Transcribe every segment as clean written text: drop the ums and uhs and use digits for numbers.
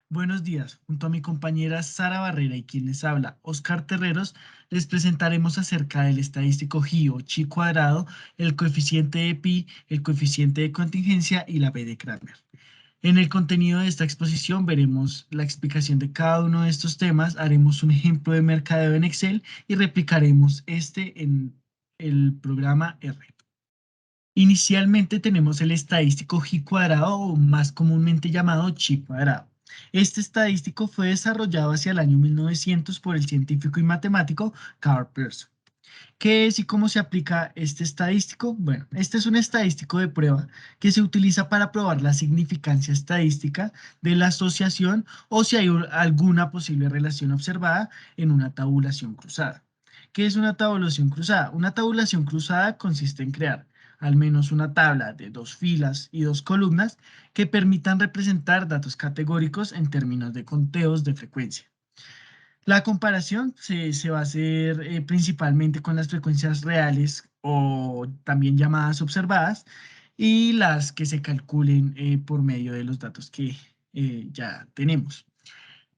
Buenos días, junto a mi compañera Sara Barrera y quien les habla, Oscar Terreros, les presentaremos acerca del estadístico G o chi cuadrado, el coeficiente de pi, el coeficiente de contingencia y la b de Kramer. En el contenido de esta exposición veremos la explicación de cada uno de estos temas, haremos un ejemplo de mercadeo en Excel y replicaremos este en el programa R. Inicialmente tenemos el estadístico G cuadrado o más comúnmente llamado chi cuadrado. Este estadístico fue desarrollado hacia el año 1900 por el científico y matemático Karl Pearson. ¿Qué es y cómo se aplica este estadístico? Bueno, este es un estadístico de prueba que se utiliza para probar la significancia estadística de la asociación o si hay alguna posible relación observada en una tabulación cruzada. ¿Qué es una tabulación cruzada? Una tabulación cruzada consiste en crear al menos una tabla de dos filas y dos columnas que permitan representar datos categóricos en términos de conteos de frecuencia. La comparación se va a hacer principalmente con las frecuencias reales o también llamadas observadas y las que se calculen por medio de los datos que ya tenemos.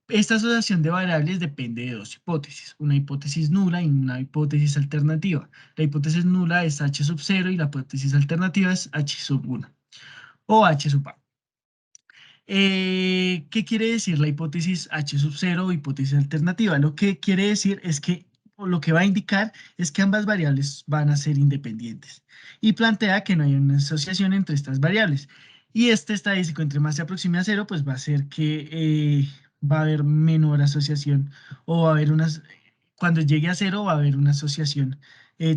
Esta asociación de variables depende de dos hipótesis, una hipótesis nula y una hipótesis alternativa. La hipótesis nula es h sub 0 y la hipótesis alternativa es h sub 1 o h sub a. ¿Qué quiere decir la hipótesis H sub 0 o hipótesis alternativa? Lo que quiere decir es que, o lo que va a indicar es que ambas variables van a ser independientes y plantea que no hay una asociación entre estas variables. Y este estadístico, entre más se aproxime a cero, pues va a hacer que va a haber menor asociación o va a haber unas, cuando llegue a cero va a haber una asociación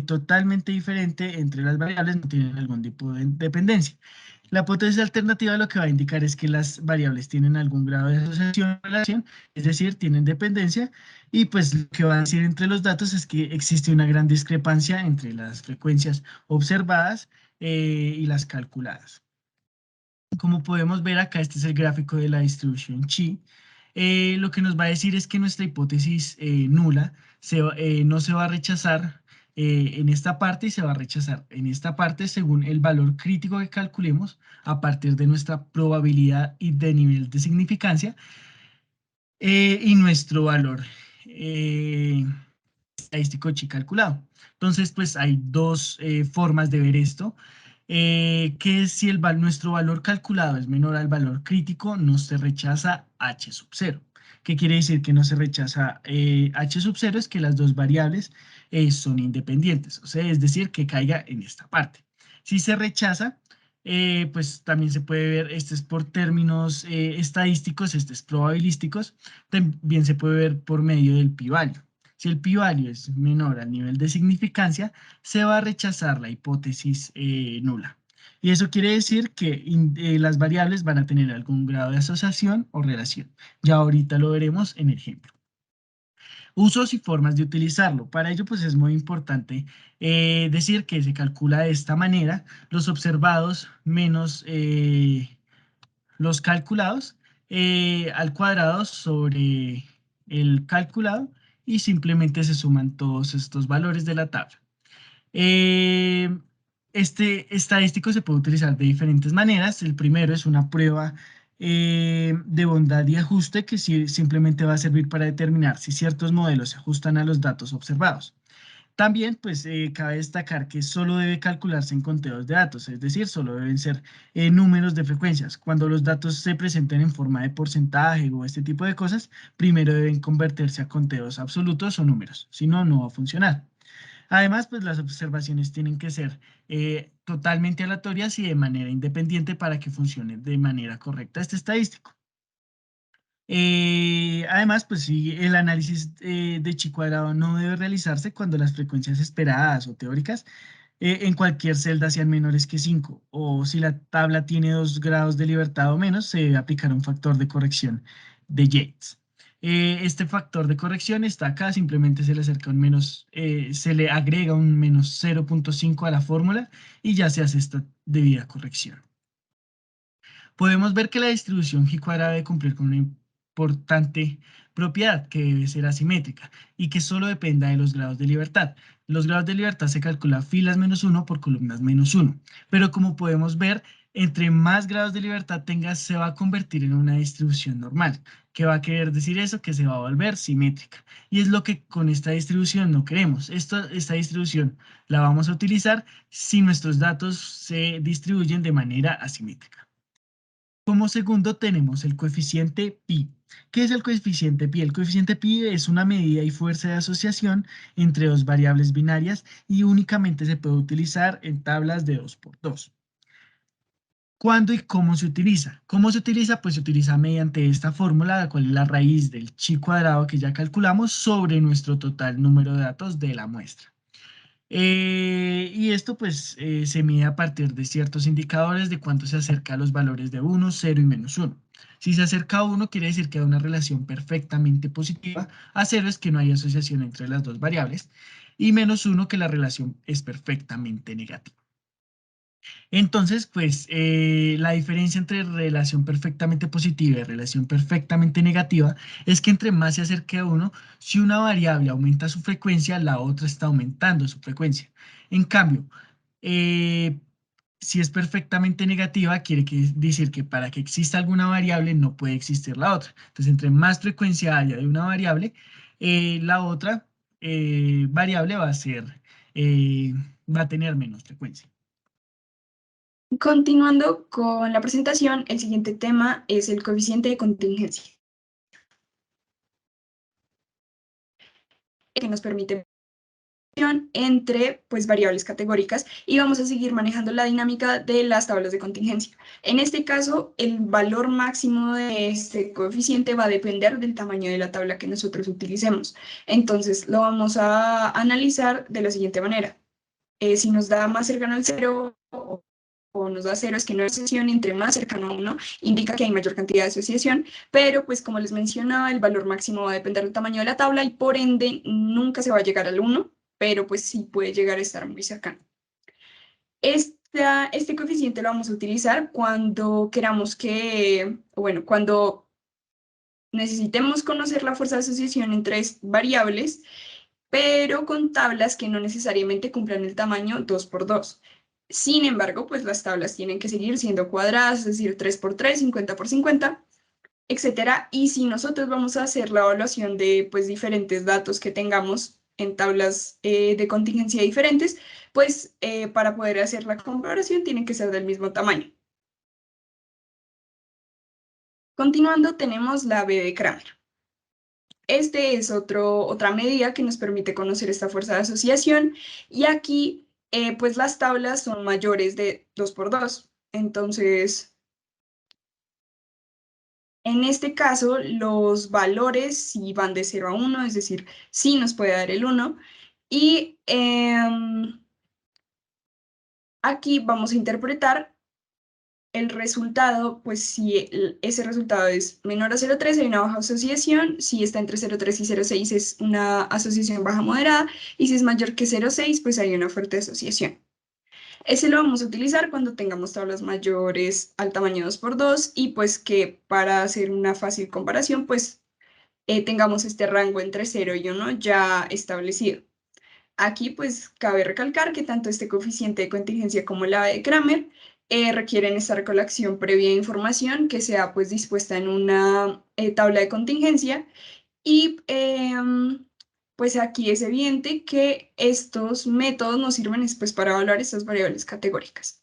totalmente diferente entre las variables, no tienen algún tipo de dependencia. La hipótesis alternativa lo que va a indicar es que las variables tienen algún grado de asociación o relación, es decir, tienen dependencia, y pues lo que va a decir entre los datos es que existe una gran discrepancia entre las frecuencias observadas y las calculadas. Como podemos ver acá, este es el gráfico de la distribución chi. Lo que nos va a decir es que nuestra hipótesis nula no se va a rechazar en esta parte y se va a rechazar en esta parte según el valor crítico que calculemos a partir de nuestra probabilidad y de nivel de significancia y nuestro valor estadístico chi calculado. Entonces, pues hay dos formas de ver esto. Que si nuestro valor calculado es menor al valor crítico, no se rechaza h sub 0. ¿Qué quiere decir que no se rechaza h sub 0? Es que las dos variables son independientes, o sea, es decir, que caiga en esta parte. Si se rechaza, pues también se puede ver, este es por términos estadísticos, este es probabilísticos, también se puede ver por medio del pi-value. Si el pi-value es menor al nivel de significancia, se va a rechazar la hipótesis nula. Y eso quiere decir que las variables van a tener algún grado de asociación o relación. Ya ahorita lo veremos en el ejemplo. Usos y formas de utilizarlo. Para ello, pues es muy importante decir que se calcula de esta manera los observados menos los calculados al cuadrado sobre el calculado y simplemente se suman todos estos valores de la tabla. Eh, este estadístico se puede utilizar de diferentes maneras. El primero es una prueba de bondad y ajuste que simplemente va a servir para determinar si ciertos modelos se ajustan a los datos observados. También, pues, cabe destacar que solo debe calcularse en conteos de datos, es decir, solo deben ser números de frecuencias. Cuando los datos se presenten en forma de porcentaje o este tipo de cosas, primero deben convertirse a conteos absolutos o números, si no, no va a funcionar. Además, pues las observaciones tienen que ser totalmente aleatorias y de manera independiente para que funcione de manera correcta este estadístico. Además, pues sí, el análisis de chi cuadrado no debe realizarse cuando las frecuencias esperadas o teóricas en cualquier celda sean menores que 5, o si la tabla tiene 2 grados de libertad o menos, se debe aplicar un factor de corrección de Yates. Este factor de corrección está acá, simplemente se le acerca un menos, se le agrega un menos 0.5 a la fórmula y ya se hace esta debida corrección. Podemos ver que la distribución G cuadrada debe cumplir con una importante propiedad que debe ser asimétrica y que solo dependa de los grados de libertad. Los grados de libertad se calcula filas menos 1 por columnas menos 1, pero como podemos ver, entre más grados de libertad tengas, se va a convertir en una distribución normal. ¿Qué va a querer decir eso? Que se va a volver simétrica. Y es lo que con esta distribución no queremos. Esta distribución la vamos a utilizar si nuestros datos se distribuyen de manera asimétrica. Como segundo tenemos el coeficiente pi. ¿Qué es el coeficiente pi? El coeficiente pi es una medida y fuerza de asociación entre dos variables binarias y únicamente se puede utilizar en tablas de 2 por 2. ¿Cuándo y cómo se utiliza? ¿Cómo se utiliza? Pues se utiliza mediante esta fórmula, la cual es la raíz del chi cuadrado que ya calculamos sobre nuestro total número de datos de la muestra. Y esto pues se mide a partir de ciertos indicadores de cuánto se acerca a los valores de 1, 0 y menos 1. Si se acerca a 1 quiere decir que hay una relación perfectamente positiva, a 0 es que no hay asociación entre las dos variables y menos 1 que la relación es perfectamente negativa. Entonces, pues la diferencia entre relación perfectamente positiva y relación perfectamente negativa es que entre más se acerque a uno, si una variable aumenta su frecuencia, la otra está aumentando su frecuencia. En cambio, eh, si es perfectamente negativa, decir que para que exista alguna variable no puede existir la otra. Entonces, entre más frecuencia haya de una variable, la otra variable va a tener menos frecuencia. Continuando con la presentación, el siguiente tema es el coeficiente de contingencia, que nos permite entre pues, variables categóricas y vamos a seguir manejando la dinámica de las tablas de contingencia. En este caso, el valor máximo de este coeficiente va a depender del tamaño de la tabla que nosotros utilicemos. Entonces, lo vamos a analizar de la siguiente manera. Si nos da más cercano al 0 o nos da 0 es que no hay asociación, entre más cercano a 1 indica que hay mayor cantidad de asociación, pero pues como les mencionaba, el valor máximo va a depender del tamaño de la tabla y por ende nunca se va a llegar al 1, pero pues sí puede llegar a estar muy cercano. Este coeficiente lo vamos a utilizar cuando queramos bueno, cuando necesitemos conocer la fuerza de asociación entre variables, pero con tablas que no necesariamente cumplan el tamaño 2 por 2. Sin embargo, pues las tablas tienen que seguir siendo cuadradas, es decir, 3 por 3, 50 por 50, etcétera. Y si nosotros vamos a hacer la evaluación de pues, diferentes datos que tengamos en tablas de contingencia diferentes, pues para poder hacer la comparación tienen que ser del mismo tamaño. Continuando, tenemos la B de Kramer. Este es otra medida que nos permite conocer esta fuerza de asociación y aquí pues las tablas son mayores de 2 por 2. Entonces, en este caso, los valores sí van de 0 a 1, es decir, sí nos puede dar el 1. Y aquí vamos a interpretar el resultado, pues si ese resultado es menor a 0,3 hay una baja asociación, si está entre 0,3 y 0,6 es una asociación baja moderada, y si es mayor que 0,6 pues hay una fuerte asociación. Ese lo vamos a utilizar cuando tengamos tablas mayores al tamaño 2 por 2 y pues que para hacer una fácil comparación pues tengamos este rango entre 0 y 1 ya establecido. Aquí pues cabe recalcar que tanto este coeficiente de contingencia como la de Kramer requieren esta recolección previa de información que sea pues dispuesta en una tabla de contingencia y pues aquí es evidente que estos métodos nos sirven después para evaluar estas variables categóricas.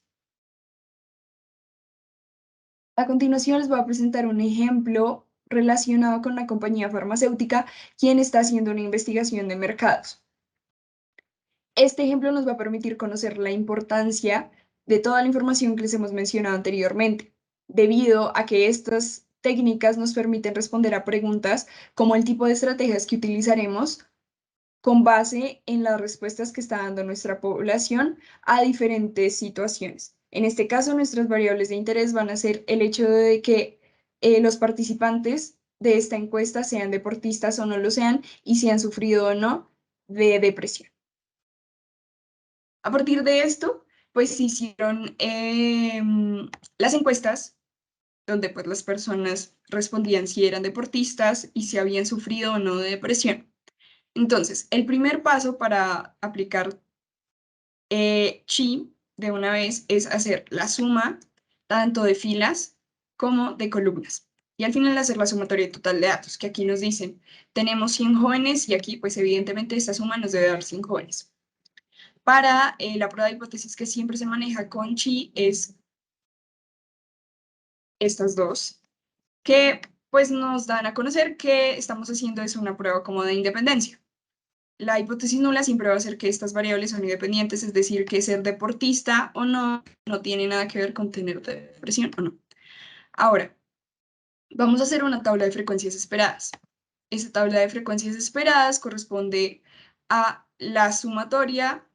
A continuación les voy a presentar un ejemplo relacionado con la compañía farmacéutica, quien está haciendo una investigación de mercados. Este ejemplo nos va a permitir conocer la importancia de toda la información que les hemos mencionado anteriormente, debido a que estas técnicas nos permiten responder a preguntas como el tipo de estrategias que utilizaremos con base en las respuestas que está dando nuestra población a diferentes situaciones. En este caso, nuestras variables de interés van a ser el hecho de que los participantes de esta encuesta sean deportistas o no lo sean y si han sufrido o no de depresión. A partir de esto, pues se hicieron las encuestas donde pues las personas respondían si eran deportistas y si habían sufrido o no de depresión. Entonces, el primer paso para aplicar chi de una vez es hacer la suma tanto de filas como de columnas. Y al final hacer la sumatoria total de datos, que aquí nos dicen, tenemos 100 jóvenes y aquí pues evidentemente esta suma nos debe dar 100 jóvenes. Para la prueba de hipótesis que siempre se maneja con chi es estas dos, que pues nos dan a conocer que estamos haciendo es una prueba como de independencia. La hipótesis nula siempre va a ser que estas variables son independientes, es decir, que ser deportista o no tiene nada que ver con tener depresión o no. Ahora, vamos a hacer una tabla de frecuencias esperadas. Esta tabla de frecuencias esperadas corresponde a la sumatoria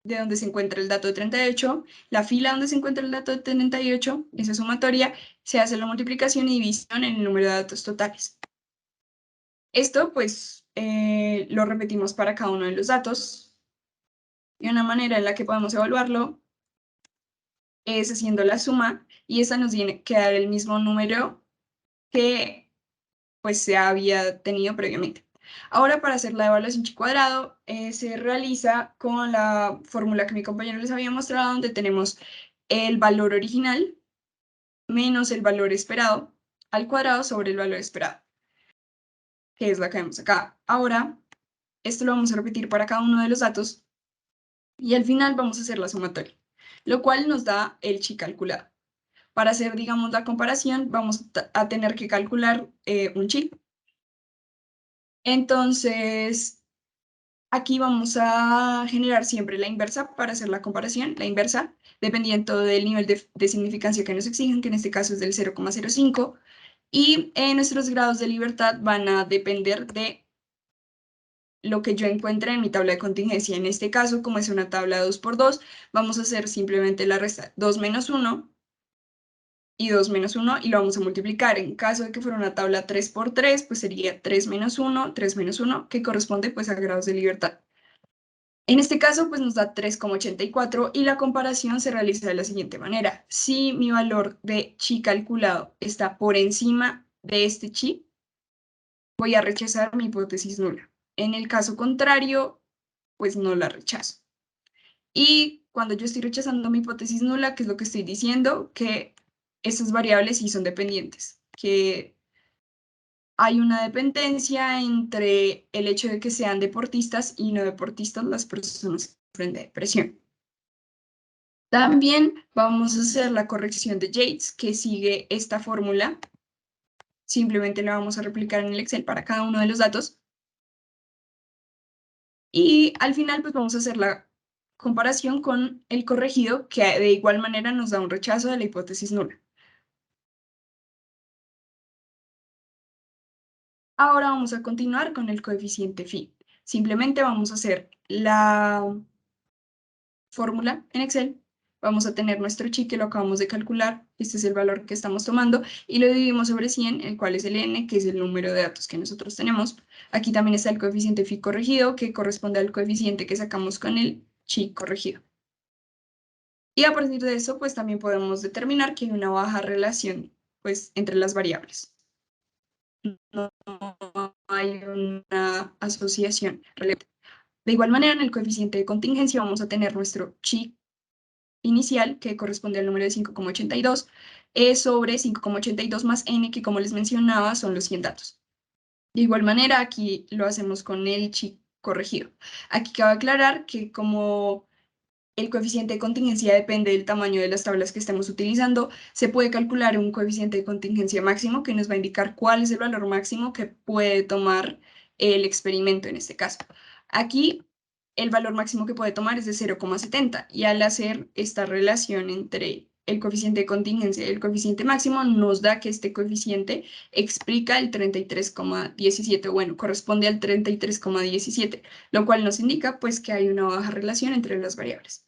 de donde se encuentra el dato de 38, la fila donde se encuentra el dato de 38, esa sumatoria, se hace la multiplicación y división en el número de datos totales. Esto, pues, lo repetimos para cada uno de los datos. Y una manera en la que podemos evaluarlo es haciendo la suma, y esa nos tiene que dar el mismo número que, pues, se había tenido previamente. Ahora, para hacer la evaluación chi cuadrado, se realiza con la fórmula que mi compañero les había mostrado, donde tenemos el valor original menos el valor esperado al cuadrado sobre el valor esperado, que es la que vemos acá. Ahora, esto lo vamos a repetir para cada uno de los datos y al final vamos a hacer la sumatoria, lo cual nos da el chi calculado. Para hacer, digamos, la comparación, vamos a tener que calcular un chi. Entonces, aquí vamos a generar siempre la inversa para hacer la comparación, la inversa, dependiendo del nivel de significancia que nos exigen, que en este caso es del 0,05, y nuestros grados de libertad van a depender de lo que yo encuentre en mi tabla de contingencia. En este caso, como es una tabla 2×2, vamos a hacer simplemente la resta 2 menos 1 y 2 menos 1 y lo vamos a multiplicar. En caso de que fuera una tabla 3×3, pues sería 3 menos 1, 3 menos 1, que corresponde pues a grados de libertad. En este caso, pues nos da 3,84 y la comparación se realiza de la siguiente manera. Si mi valor de chi calculado está por encima de este chi, voy a rechazar mi hipótesis nula. En el caso contrario, pues no la rechazo. Y cuando yo estoy rechazando mi hipótesis nula, ¿qué es lo que estoy diciendo? Que estas variables sí son dependientes, que hay una dependencia entre el hecho de que sean deportistas y no deportistas las personas que sufren de depresión. También vamos a hacer la corrección de Yates, que sigue esta fórmula. Simplemente la vamos a replicar en el Excel para cada uno de los datos. Y al final, pues vamos a hacer la comparación con el corregido, que de igual manera nos da un rechazo de la hipótesis nula. Ahora vamos a continuar con el coeficiente phi. Simplemente vamos a hacer la fórmula en Excel. Vamos a tener nuestro chi que lo acabamos de calcular. Este es el valor que estamos tomando. Y lo dividimos sobre 100, el cual es el n, que es el número de datos que nosotros tenemos. Aquí también está el coeficiente phi corregido, que corresponde al coeficiente que sacamos con el chi corregido. Y a partir de eso, pues también podemos determinar que hay una baja relación, pues, entre las variables. No hay una asociación relevante. De igual manera, en el coeficiente de contingencia vamos a tener nuestro chi inicial, que corresponde al número de 5,82, sobre 5,82 más n, que como les mencionaba, son los 100 datos. De igual manera, aquí lo hacemos con el chi corregido. Aquí cabe aclarar que como el coeficiente de contingencia depende del tamaño de las tablas que estemos utilizando, se puede calcular un coeficiente de contingencia máximo que nos va a indicar cuál es el valor máximo que puede tomar el experimento en este caso. Aquí el valor máximo que puede tomar es de 0,70 y al hacer esta relación entre el coeficiente de contingencia y el coeficiente máximo nos da que este coeficiente explica el 33,17, bueno, corresponde al 33,17, lo cual nos indica pues que hay una baja relación entre las variables.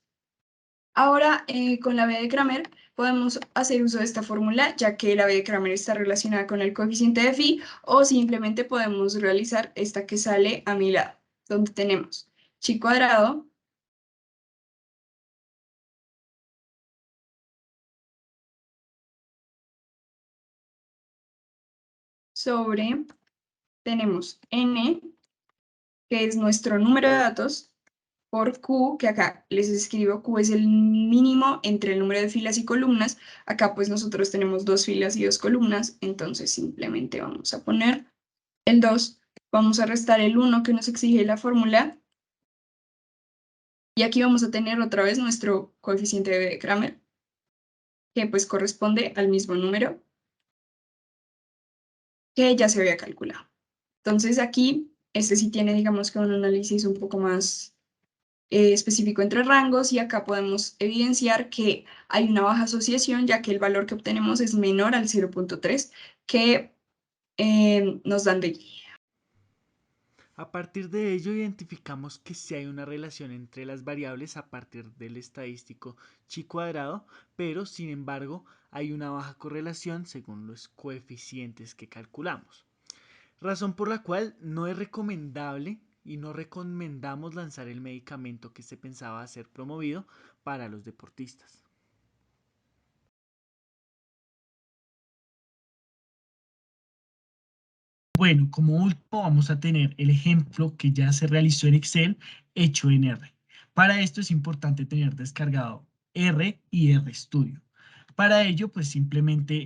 Ahora, con la B de Kramer, podemos hacer uso de esta fórmula, ya que la B de Kramer está relacionada con el coeficiente de phi, o simplemente podemos realizar esta que sale a mi lado, donde tenemos chi cuadrado sobre, tenemos n, que es nuestro número de datos, por Q, que acá les escribo, Q es el mínimo entre el número de filas y columnas. Acá pues nosotros tenemos 2 filas y 2 columnas, entonces simplemente vamos a poner el 2, vamos a restar el 1 que nos exige la fórmula, y aquí vamos a tener otra vez nuestro coeficiente de Kramer, que pues corresponde al mismo número que ya se había calculado. Entonces aquí, este sí tiene, digamos que un análisis un poco más específico entre rangos, y acá podemos evidenciar que hay una baja asociación, ya que el valor que obtenemos es menor al 0.3 que nos dan de guía. A partir de ello identificamos que sí hay una relación entre las variables a partir del estadístico chi cuadrado, pero sin embargo hay una baja correlación según los coeficientes que calculamos. Razón por la cual no es recomendable y no recomendamos lanzar el medicamento que se pensaba ser promovido para los deportistas. Bueno, como último vamos a tener el ejemplo que ya se realizó en Excel hecho en R. Para esto es importante tener descargado R y RStudio. Para ello, pues simplemente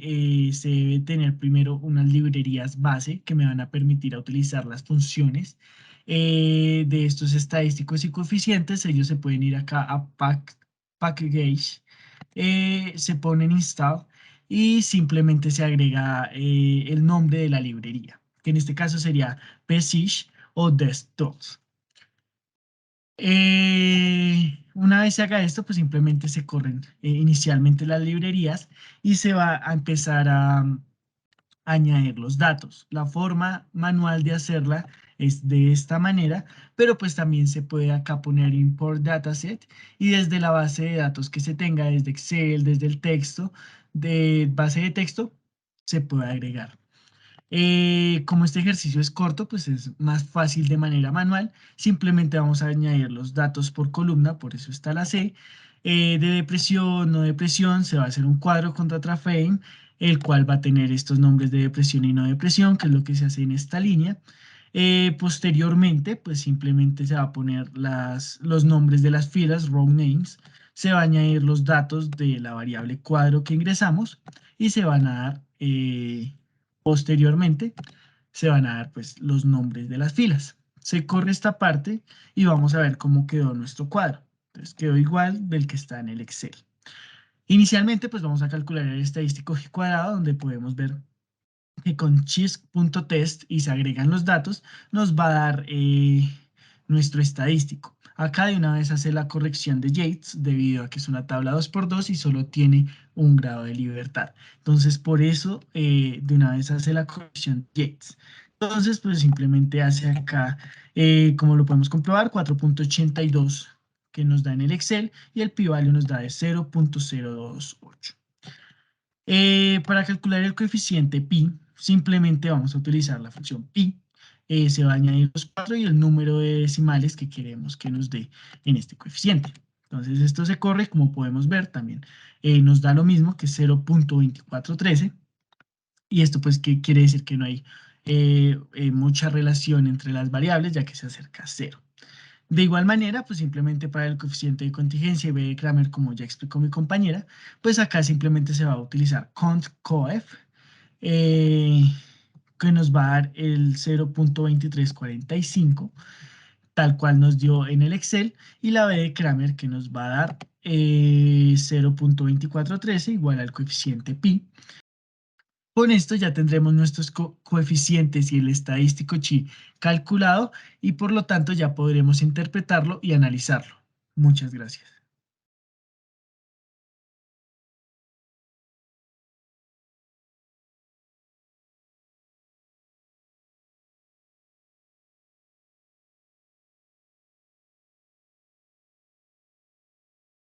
se debe tener primero unas librerías base que me van a permitir a utilizar las funciones de estos estadísticos y coeficientes. Ellos se pueden ir acá a Package, se ponen install y simplemente se agrega el nombre de la librería, que en este caso sería PSISH o Desktops. Una vez se haga esto, pues simplemente se corren inicialmente las librerías y se va a empezar a añadir los datos. La forma manual de hacerla es de esta manera, pero pues también se puede acá poner import dataset y desde la base de datos que se tenga, desde Excel, desde el texto, de base de texto, se puede agregar. Como este ejercicio es corto, pues es más fácil de manera manual. Simplemente vamos a añadir los datos por columna, por eso está la C. De depresión, no depresión, se va a hacer un cuadro con data frame, el cual va a tener estos nombres de depresión y no depresión, que es lo que se hace en esta línea. Posteriormente, pues simplemente se va a poner los nombres de las filas, row names, se va a añadir los datos de la variable cuadro que ingresamos y se van a dar posteriormente se van a dar pues los nombres de las filas. Se corre esta parte y vamos a ver cómo quedó nuestro cuadro. Entonces quedó igual del que está en el Excel. Inicialmente pues vamos a calcular el estadístico G cuadrado, donde podemos ver que con chis.test y se agregan los datos, nos va a dar nuestro estadístico. Acá de una vez hace la corrección de Yates, debido a que es una tabla 2x2 y solo tiene un grado de libertad. Entonces, por eso de una vez hace la corrección de Yates. Entonces, pues simplemente hace acá, como lo podemos comprobar, 4.82 que nos da en el Excel y el pi-value nos da de 0.028. Para calcular el coeficiente pi, simplemente vamos a utilizar la función pi. Se va a añadir los 4 y el número de decimales que queremos que nos dé en este coeficiente. Entonces esto se corre, como podemos ver también, nos da lo mismo que 0.2413. Y esto pues que quiere decir que no hay mucha relación entre las variables, ya que se acerca a 0. De igual manera, pues simplemente para el coeficiente de contingencia y B de Kramer, como ya explicó mi compañera, pues acá simplemente se va a utilizar cont_coef, que nos va a dar el 0.2345, tal cual nos dio en el Excel, y la B de Kramer, que nos va a dar 0.2413 igual al coeficiente pi. Con esto ya tendremos nuestros coeficientes y el estadístico chi calculado y por lo tanto ya podremos interpretarlo y analizarlo. Muchas gracias.